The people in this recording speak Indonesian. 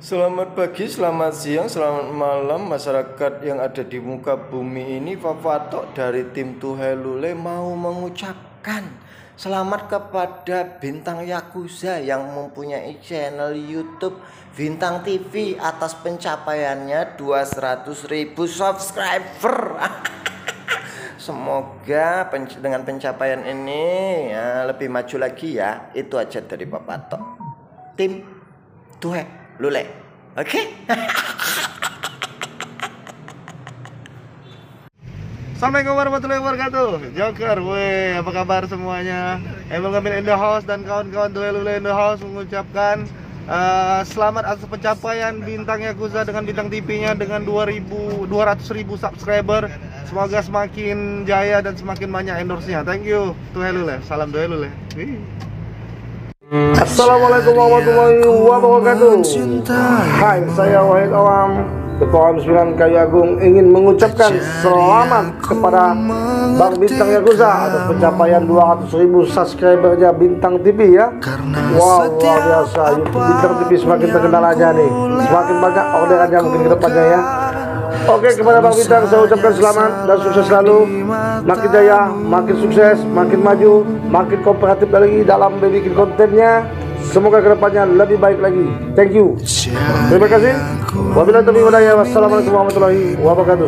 Selamat pagi, selamat siang, selamat malam masyarakat yang ada di muka bumi ini. Fafatok dari tim Tuhelule mau mengucapkan selamat kepada bintang Yakuza yang mempunyai channel YouTube Bintang TV atas pencapaiannya 200.000 subscriber. Semoga dengan pencapaian ini lebih maju lagi ya. Itu aja dari Fafatok. Tim Tuhelule. Oke. Assalamualaikum warahmatullahi wabarakatuh. Joker, weh, apa kabar semuanya? Emil Kamil in the house dan kawan-kawan Tuhelule in the house mengucapkan selamat atas pencapaian bintang Yakuza dengan bintang TV-nya dengan 200.000 subscriber. Semoga semakin jaya dan semakin banyak endorse-nya. Thank you Tuhelule. Salam Tuhelule. Assalamualaikum warahmatullahi wabarakatuh. Hai, saya Wahid Awam, Ketua M9 Kayu Agung, ingin mengucapkan selamat kepada Bang Bintang Yakuza atas pencapaian 200.000 subscribernya Bintang TV ya. Wow, luar biasa. YouTube Bintang TV semakin terkenal aja nih. Semakin banyak orderannya mungkin ke depannya ya. Oke, kepada Bang Bintang saya ucapkan selamat dan sukses selalu. Makin jaya, makin sukses, makin maju, makin kooperatif lagi dalam membuat kontennya. Semoga kedepannya lebih baik lagi. Thank you. Terima kasih. Wabillahi taufiq wal hidayah. Wassalamualaikum warahmatullahi wabarakatuh.